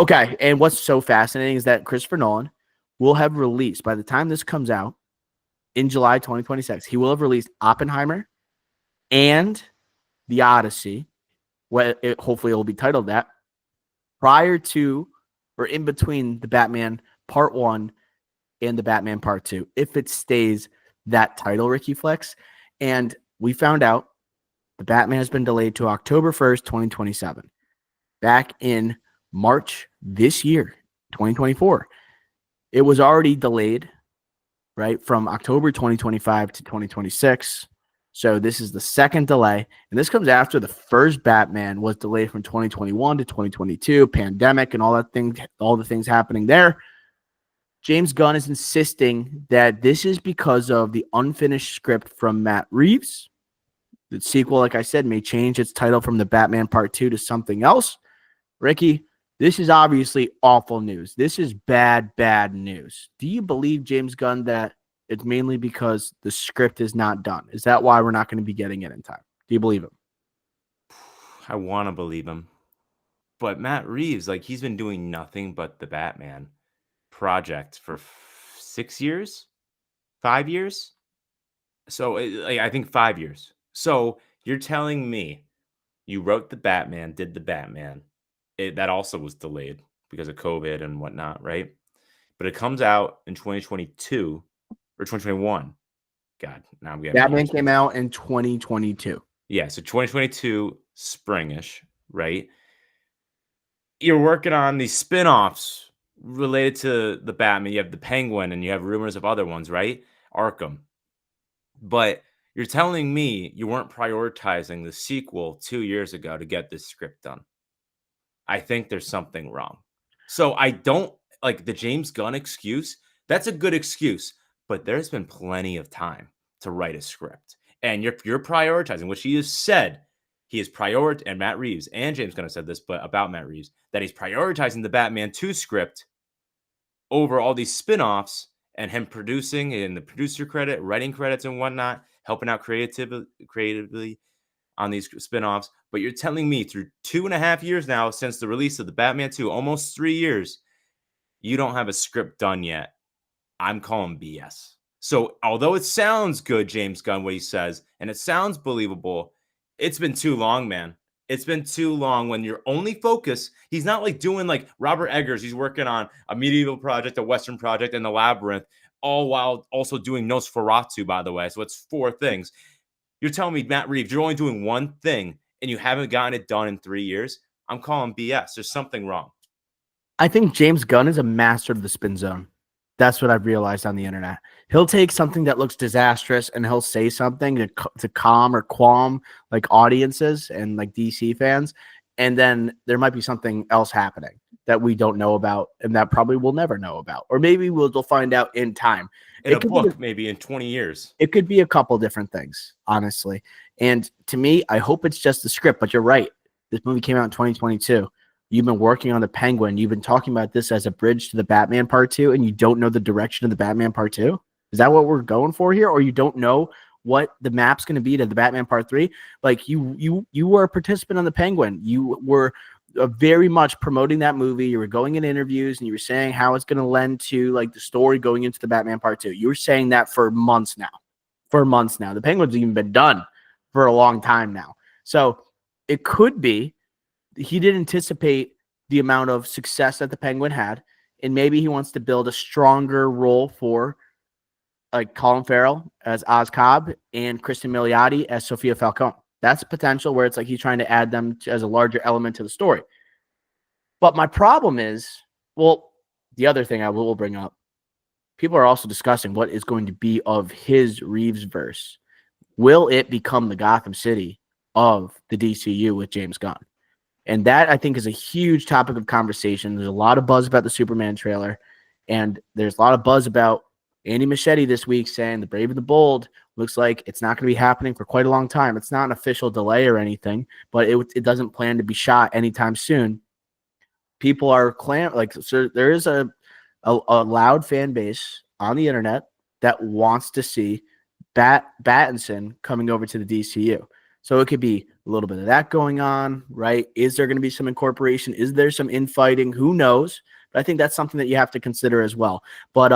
Okay, and what's so fascinating is that Christopher Nolan will have released, by the time this comes out in July 2026, he will have released Oppenheimer and the Odyssey. Hopefully it will be titled that, prior to or in between the Batman Part 1 and the Batman Part 2, if it stays that title, Ricky Flex. And we found out the Batman has been delayed to October 1st, 2027. Back in March this year, 2024, it was already delayed, right, from October 2025 to 2026. So this is the second delay, and this comes after the first Batman was delayed from 2021 to 2022, pandemic and all the things happening there. James Gunn is insisting that this is because of the unfinished script from Matt Reeves. The sequel, like I said, may change its title from the Batman Part 2 to something else. Ricky, this is obviously awful news. This is bad, bad news. Do you believe James Gunn that it's mainly because the script is not done? Is that why we're not going to be getting it in time? Do you believe him? I want to believe him. But Matt Reeves, like, he's been doing nothing but the Batman project for 6 years, 5 years. So I think 5 years. So you're telling me you wrote the Batman, did the Batman. That also was delayed because of COVID and whatnot, right? But it comes out in 2022 or 2021. God, now I'm getting my Batman years came mixed up. out in 2022. Yeah, so 2022 springish, right? You're working on these spin-offs related to the Batman. You have the Penguin and you have rumors of other ones, right? Arkham. But you're telling me you weren't prioritizing the sequel 2 years ago to get this script done. I think there's something wrong. So I don't like the James Gunn excuse. That's a good excuse, but there's been plenty of time to write a script. And you're prioritizing, which he has said he is prioritizing, and Matt Reeves and James Gunn have said this, but about Matt Reeves, that he's prioritizing the Batman 2 script over all these spin-offs and him producing in the producer credit, writing credits and whatnot, helping out creatively on these spin-offs. But you're telling me through 2.5 years now since the release of the Batman 2, almost 3 years, you don't have a script done yet. I'm calling BS. So although it sounds good, James Gunn, what he says, and it sounds believable, it's been too long, man. It's been too long when your only focus, he's not like doing like Robert Eggers. He's working on a medieval project, a Western project, and the Labyrinth, all while also doing Nosferatu, by the way. So it's 4 things. You're telling me, Matt Reeves, you're only doing one thing and you haven't gotten it done in 3 years? I'm calling BS. There's something wrong. I think James Gunn is a master of the spin zone. That's what I've realized on the internet. He'll take something that looks disastrous and he'll say something to calm or qualm like audiences and like DC fans. And then there might be something else happening that we don't know about and that probably we'll never know about. Or maybe we'll find out in time. In a book, maybe in 20 years. It could be a couple different things, honestly. And to me, I hope it's just the script, but you're right. This movie came out in 2022. You've been working on the Penguin. You've been talking about this as a bridge to the Batman Part 2, and you don't know the direction of the Batman Part 2? Is that what we're going for here? Or you don't know what the map's going to be to the Batman Part 3? Like, you were a participant on the Penguin. You were very much promoting that movie. You were going in interviews, and you were saying how it's going to lend to, like, the story going into the Batman Part 2. You were saying that for months now. The Penguin's even been done for a long time now. So it could be he didn't anticipate the amount of success that the Penguin had, and maybe he wants to build a stronger role for like Colin Farrell as Oz Cobb and Kristen Milioti as Sophia Falcone. That's potential where it's like he's trying to add them as a larger element to the story. But my problem is, well, the other thing I will bring up, people are also discussing what is going to be of his Reeves verse. Will it become the Gotham City of the DCU with James Gunn? And that, I think, is a huge topic of conversation. There's a lot of buzz about the Superman trailer, and there's a lot of buzz about Andy Muschietti this week saying the Brave and the Bold looks like it's not going to be happening for quite a long time. It's not an official delay or anything, but it doesn't plan to be shot anytime soon. People are so there is a loud fan base on the internet that wants to see Battinson coming over to the DCU. So it could be a little bit of that going on, right? Is there going to be some incorporation? Is there some infighting? Who knows? But I think that's something that you have to consider as well. But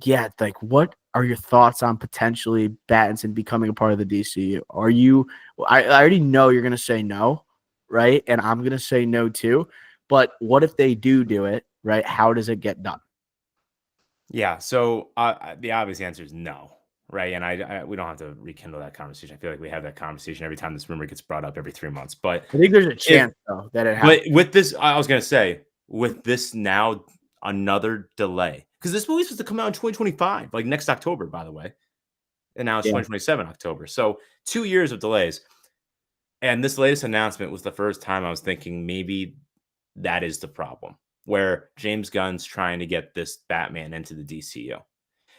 yeah, like what are your thoughts on potentially Pattinson becoming a part of the DCU? Are you I already know you're gonna say no, right? And I'm gonna say no too. But what if they do it, right? How does it get done? Yeah. So the obvious answer is no, right? And we don't have to rekindle that conversation. I feel like we have that conversation every time this rumor gets brought up every 3 months. But I think there's a if chance though that it but happens. with this, I was gonna say with this now another delay because this movie's supposed to come out in 2025, like next October, by the way, and now it's Yeah. 2027 October. So 2 years of delays. And this latest announcement was the first time I was thinking maybe that is the problem, where James Gunn's trying to get this Batman into the DCU.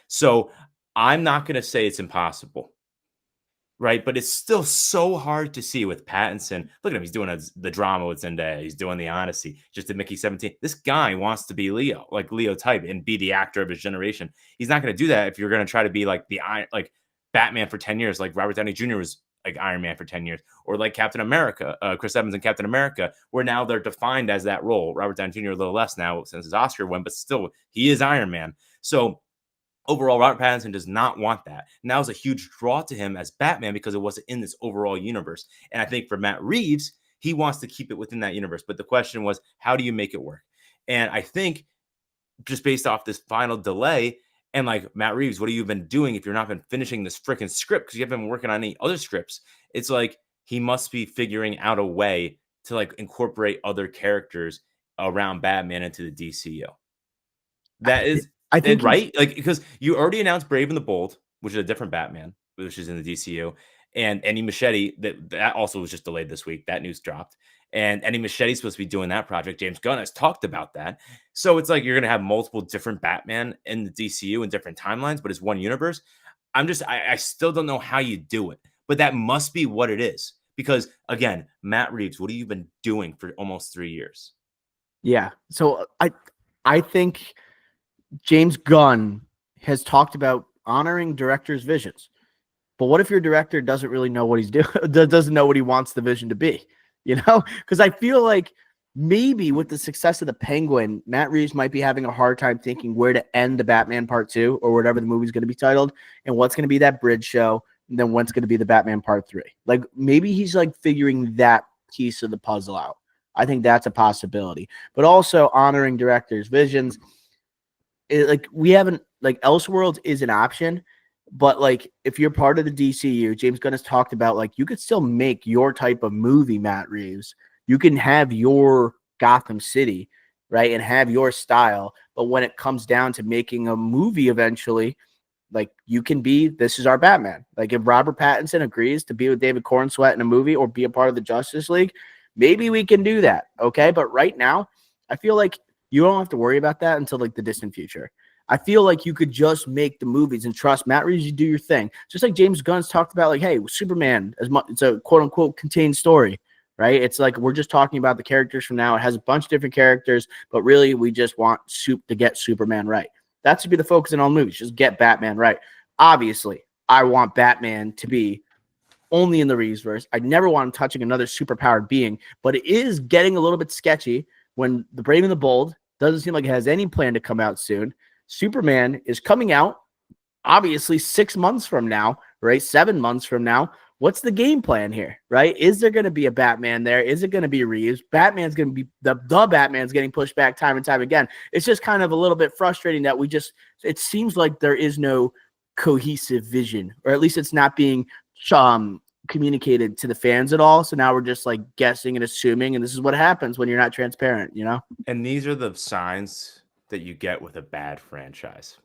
So I'm not going to say it's impossible, right? But it's still so hard to see with Pattinson. Look at him; he's doing the drama with Zendaya. He's doing the Odyssey. Just did Mickey 17. This guy wants to be Leo, like Leo type, and be the actor of his generation. He's not going to do that if you're going to try to be like like Batman for 10 years, like Robert Downey Jr. was like Iron Man for 10 years, or like Captain America, Chris Evans and Captain America, where now they're defined as that role. Robert Downey Jr. a little less now since his Oscar win, but still he is Iron Man. So overall, Robert Pattinson does not want that. And that was a huge draw to him as Batman because it wasn't in this overall universe. And I think for Matt Reeves, he wants to keep it within that universe. But the question was, how do you make it work? And I think just based off this final delay, and like Matt Reeves, what have you been doing if you're not been finishing this freaking script? Because you haven't been working on any other scripts. It's like he must be figuring out a way to like incorporate other characters around Batman into the DCU. I, That is I it, think he's right? Like, because you already announced Brave and the Bold, which is a different Batman, which is in the DCU, and Eddie Machete, that also was just delayed this week. That news dropped. And Eddie Machete's supposed to be doing that project. James Gunn has talked about that. So it's like you're gonna have multiple different Batman in the DCU in different timelines, but it's one universe. I still don't know how you do it, but that must be what it is. Because again, Matt Reeves, what have you been doing for almost 3 years? yeah. So I think James Gunn has talked about honoring directors' visions. But what if your director doesn't really know what he's doing, doesn't know what he wants the vision to be? You know, because I feel like maybe with the success of the Penguin, Matt Reeves might be having a hard time thinking where to end the Batman Part 2 or whatever the movie's going to be titled and what's going to be that bridge show and then what's going to be the Batman Part 3. Like maybe he's like figuring that piece of the puzzle out. I think that's a possibility. But also honoring directors' visions. Like we haven't like Elseworlds is an option, but like if you're part of the DCU, James Gunn has talked about like you could still make your type of movie, Matt Reeves. You can have your Gotham City, right, and have your style. But when it comes down to making a movie eventually, like you can be this is our Batman. Like if Robert Pattinson agrees to be with David Cornsweet in a movie or be a part of the Justice League, maybe we can do that. Okay. But right now, I feel like you don't have to worry about that until like the distant future. I feel like you could just make the movies and trust Matt Reeves, you do your thing. Just like James Gunn's talked about, like, hey, Superman, as much it's a quote unquote contained story, right? It's like we're just talking about the characters from now. It has a bunch of different characters, but really we just want soup to get Superman right. That should be the focus in all movies. Just get Batman right. Obviously, I want Batman to be only in the Reevesverse. I never want him touching another superpowered being, but it is getting a little bit sketchy when The Brave and the Bold doesn't seem like it has any plan to come out soon. Superman is coming out obviously 6 months from now, right? 7 months from now. What's the game plan here, right? Is there going to be a Batman there? Is it going to be Reeves? Batman's going to be the Batman's getting pushed back time and time again. It's just kind of a little bit frustrating that it seems like there is no cohesive vision, or at least it's not being communicated to the fans at all. So now we're just like guessing and assuming, and this is what happens when you're not transparent, you know? And these are the signs that you get with a bad franchise,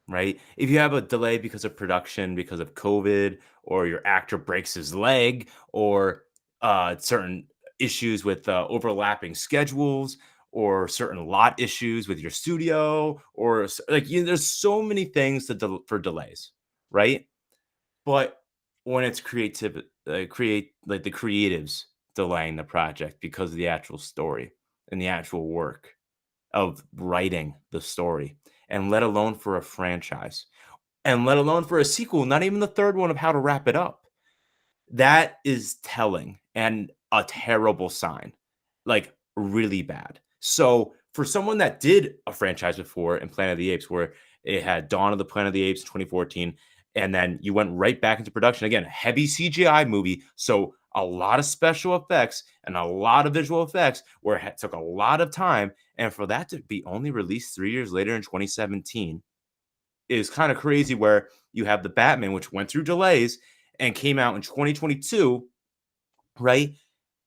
right? If you have a delay because of production, because of COVID, or your actor breaks his leg, or certain issues with overlapping schedules, or certain lot issues with your studio, or like there's so many things for delays, right? But when it's creative, create like the creatives delaying the project because of the actual story and the actual work of writing the story, and let alone for a franchise, and let alone for a sequel, not even the third one of how to wrap it up. That is telling and a terrible sign, like really bad. So for someone that did a franchise before in Planet of the Apes, where it had Dawn of the Planet of the Apes 2014, and then you went right back into production again, heavy CGI movie. So a lot of special effects and a lot of visual effects where it took a lot of time. And for that to be only released 3 years later in 2017 is kind of crazy, where you have the Batman, which went through delays and came out in 2022, right?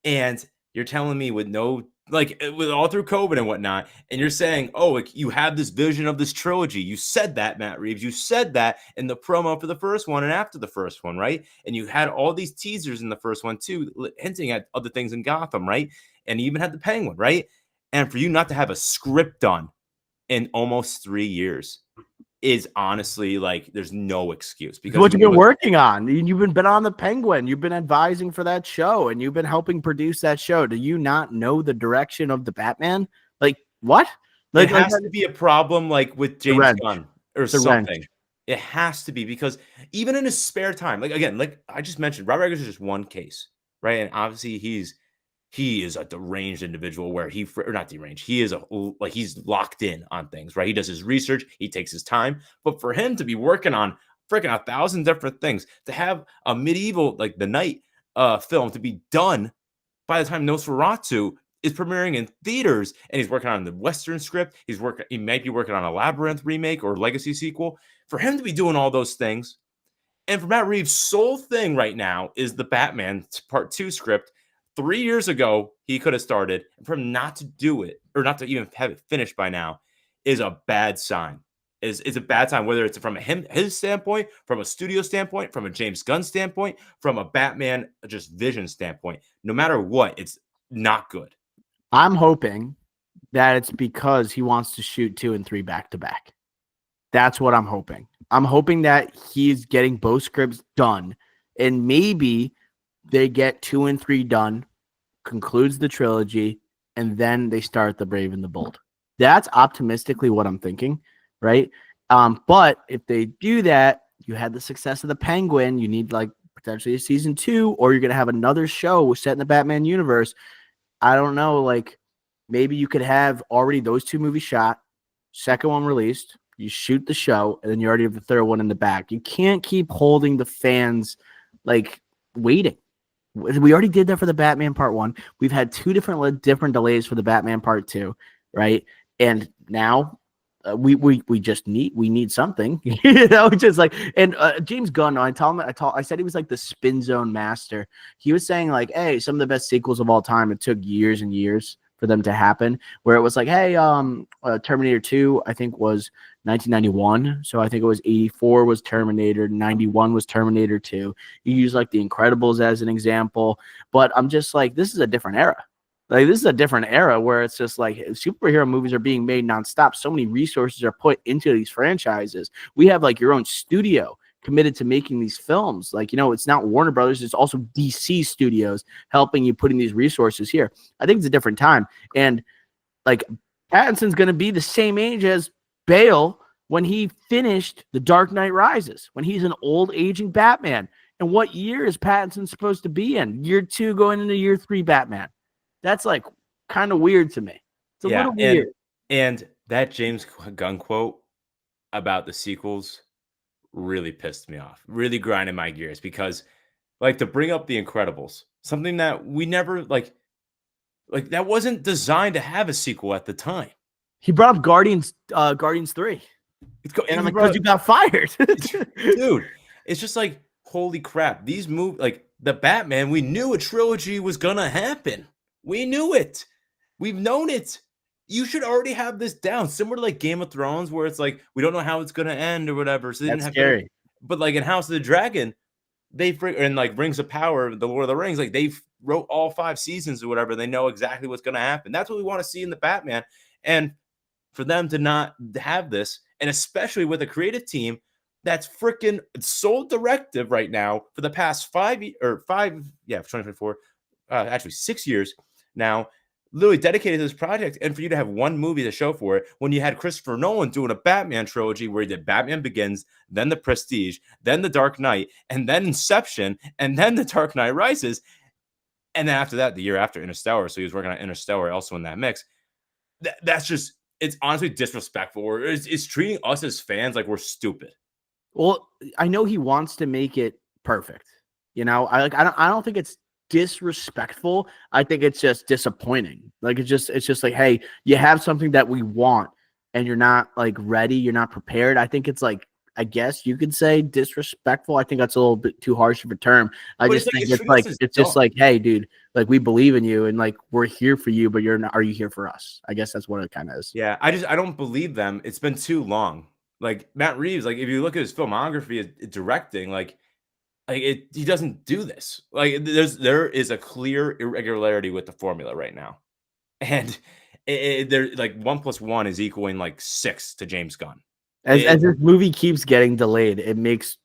And you're telling me with no, like, with all through COVID and whatnot, and you're saying, oh, like, you have this vision of this trilogy. You said that, Matt Reeves. You said that in the promo for the first one and after the first one, right? And you had all these teasers in the first one too, hinting at other things in Gotham, right? And you even had the Penguin, right? And for you not to have a script done in almost 3 years is honestly, like, there's no excuse, It's because what when you've you been look, working on. You've been on the Penguin. You've been advising for that show, and you've been helping produce that show. Do you not know the direction of the Batman? Like what? it Like has to be a problem, like with the James wrench. Gunn or It's a wrench. something. It has to be, because even in his spare time, like, again, like I just mentioned, Robert Eggers is just one case, right? And obviously he is a deranged individual, where or not deranged. He is like, he's locked in on things, right? He does his research, he takes his time. But for him to be working on freaking 1,000 different things, to have a medieval, like the Night film to be done by the time Nosferatu is premiering in theaters, and he's working on the Western script, he might be working on a Labyrinth remake or Legacy sequel. For him to be doing all those things, and for Matt Reeves' sole thing right now is the Batman Part 2 script. 3 years ago, he could have started. And for him not to do it, or not to even have it finished by now, is a bad sign. Is a bad sign, whether it's from his standpoint, from a studio standpoint, from a James Gunn standpoint, from a Batman just vision standpoint. No matter what, it's not good. I'm hoping that it's because he wants to shoot 2 and 3 back to back. That's what I'm hoping. I'm hoping that he's getting both scripts done, and maybe they get 2 and 3 done, concludes the trilogy, and then they start the Brave and the Bold. That's optimistically what I'm thinking, right? But if they do that, you had the success of the Penguin. You need like potentially a season 2, or you're gonna have another show set in the Batman universe. I don't know, like maybe you could have already those 2 movies shot, second one released, you shoot the show, and then you already have the third one in the back. You can't keep holding the fans like waiting. We already did that for the Batman Part 1. We've had 2 different delays for the Batman Part 2, right? And now we just need something, just like, and James Gunn, I said he was like the spin zone master. He was saying like, hey, some of the best sequels of all time, it took years and years for them to happen, where it was like, hey, Terminator 2 I think was 1991, so I think it was 84 was Terminator, 91 was Terminator 2. You use like the Incredibles as an example, but I'm just like, this is a different era. Like this is a different era where it's just like superhero movies are being made nonstop. So many resources are put into these franchises. We have like your own studio committed to making these films. Like, it's not Warner Brothers, it's also DC Studios helping you putting these resources here. I think it's a different time. And like Pattinson's going to be the same age as Bale when he finished The Dark Knight Rises, when he's an old aging Batman. And what year is Pattinson supposed to be in? Year 2 going into year 3 Batman. That's like kind of weird to me. It's a Yeah, little weird. and that James Gunn quote about the sequels really pissed me off, really grinded my gears, because, like, to bring up The Incredibles, something that we never like that wasn't designed to have a sequel at the time. He brought up Guardians 3. And I'm like, because you got fired. Dude, it's just like, holy crap. These movies, like the Batman, we knew a trilogy was gonna happen. We knew it. We've known it. You should already have this down. Similar to like Game of Thrones, where it's like, we don't know how it's gonna end or whatever. So they That's didn't have scary. but like in House of the Dragon, and like Rings of Power, the Lord of the Rings, like they wrote all 5 seasons or whatever. They know exactly what's gonna happen. That's what we want to see in the Batman. And for them to not have this, and especially with a creative team that's freaking sole directive right now for the past 5 or 5, yeah, 2024, actually 6 years now, literally dedicated to this project, and for you to have one movie to show for it when you had Christopher Nolan doing a Batman trilogy where he did Batman Begins, then The Prestige, then The Dark Knight, and then Inception, and then The Dark Knight Rises, and then after that, the year after Interstellar. So he was working on Interstellar also in that mix. That's just it's honestly disrespectful. Or it's treating us as fans like we're stupid. Well, I know he wants to make it perfect. You know, I don't think it's disrespectful. I think it's just disappointing. Like it's just like, hey, you have something that we want and you're not like ready, you're not prepared. I think it's like, I guess you could say disrespectful. I think that's a little bit too harsh of a term. I But just think it's treating us as it's just dumb. like, hey, dude, like we believe in you and like we're here for you, but you're not, are you here for us? I guess that's what it kind of is. Yeah, I don't believe them. It's been too long. Like Matt Reeves, like if you look at his filmography, directing, he doesn't do this. Like there is a clear irregularity with the formula right now, and there like 1+1 is equaling like 6 to James Gunn. As this movie keeps getting delayed, it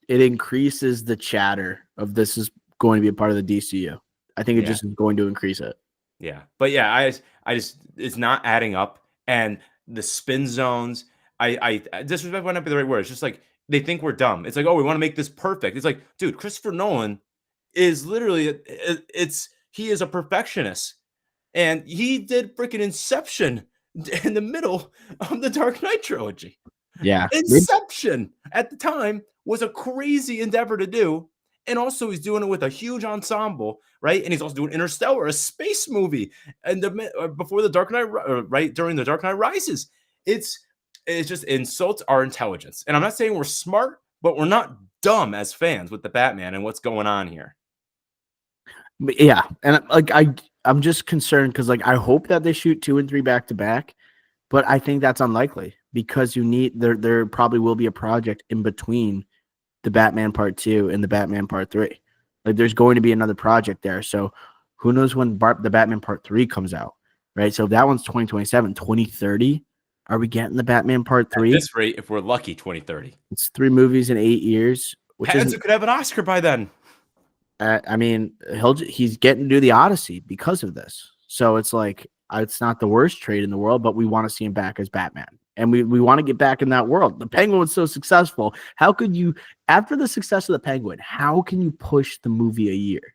increases the chatter of this is going to be a part of the DCU. I think it Yeah, just is going to increase it. yeah, but yeah, I just it's not adding up, and the spin zones. Disrespect might not be the right word. It's just like they think we're dumb. It's like, oh, we want to make this perfect. It's like, dude, Christopher Nolan is literally it's he is a perfectionist. And he did freaking Inception in the middle of the Dark Knight trilogy. Yeah. Inception at the time was a crazy endeavor to do. And also, he's doing it with a huge ensemble, right? And he's also doing Interstellar, a space movie, and before the Dark Knight, right during the Dark Knight Rises. It's it's just insults our intelligence. And I'm not saying we're smart, but we're not dumb as fans with the Batman and what's going on here. But yeah, and like I'm just concerned because like I hope that they shoot 2 and 3 back to back, but I think that's unlikely because you need there probably will be a project in between the Batman Part 2 and the Batman Part 3. Like there's going to be another project there. So who knows when the Batman Part 3 comes out, right? So if that one's 2027, 2030. Are we getting the Batman Part At 3? this rate, if we're lucky, 2030. It's 3 movies in 8 years, which isn't Pattinson could have an Oscar by then. I mean, he's getting to do the Odyssey because of this. So it's like it's not the worst trade in the world, but we want to see him back as Batman. And we want to get back in that world. The Penguin was so successful. How could you, after the success of the Penguin, how can you push the movie a year?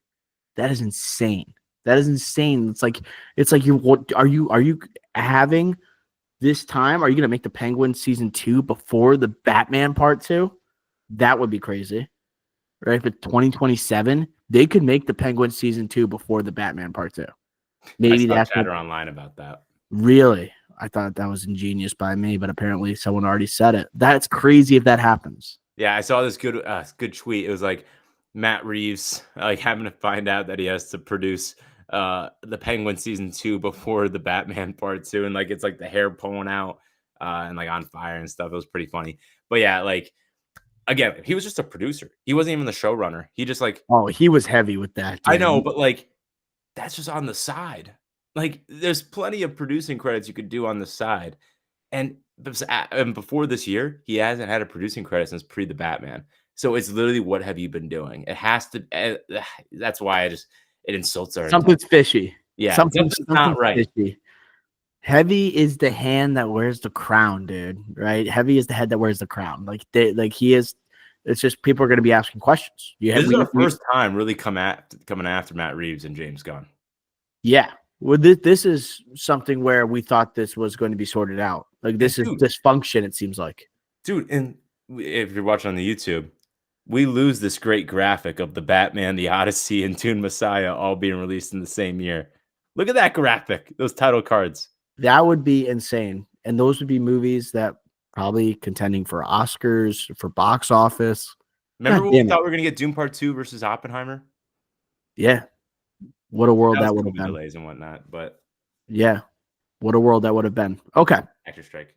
That is insane. That is insane. It's like what are you having this time? Are you gonna make the Penguin season 2 before the Batman part 2? That would be crazy. Right? For 2027, they could make the Penguin season 2 before the Batman part 2. I Maybe saw that's chatter online about that. really. I thought that was ingenious by me, but apparently someone already said it. That's crazy if that happens. Yeah, I saw this good tweet. It was like Matt Reeves like having to find out that he has to produce the Penguin season 2 before the Batman part 2, and like it's like the hair pulling out and like on fire and stuff. It was pretty funny. But yeah, like again, he was just a producer. He wasn't even the showrunner. He just like Oh, he was heavy with that, I dude. know, but like that's just on the side. Like there's plenty of producing credits you could do on the side. And before this year, he hasn't had a producing credit since pre the Batman. So it's literally what have you been doing? It has to. That's why it insults our Something's fishy. yeah. Something's Something's not right. fishy. Heavy is the hand that wears the crown, dude. Right? Heavy is the head that wears the crown. Like he is. It's just people are going to be asking questions. This is our first time really coming after Matt Reeves and James Gunn. Yeah. Well, this is something where we thought this was going to be sorted out. Like this is dysfunction. It seems like, dude. And if you're watching on the YouTube, we lose this great graphic of the Batman, the Odyssey, and Toon Messiah all being released in the same year. Look at that graphic, those title cards. That would be insane. And those would be movies that probably contending for Oscars, for box office. Remember when we thought we were going to get Doom Part 2 versus Oppenheimer? Yeah. What a world that would have been. Delays and whatnot, but yeah. What a world that would have been. Okay. Actor strike.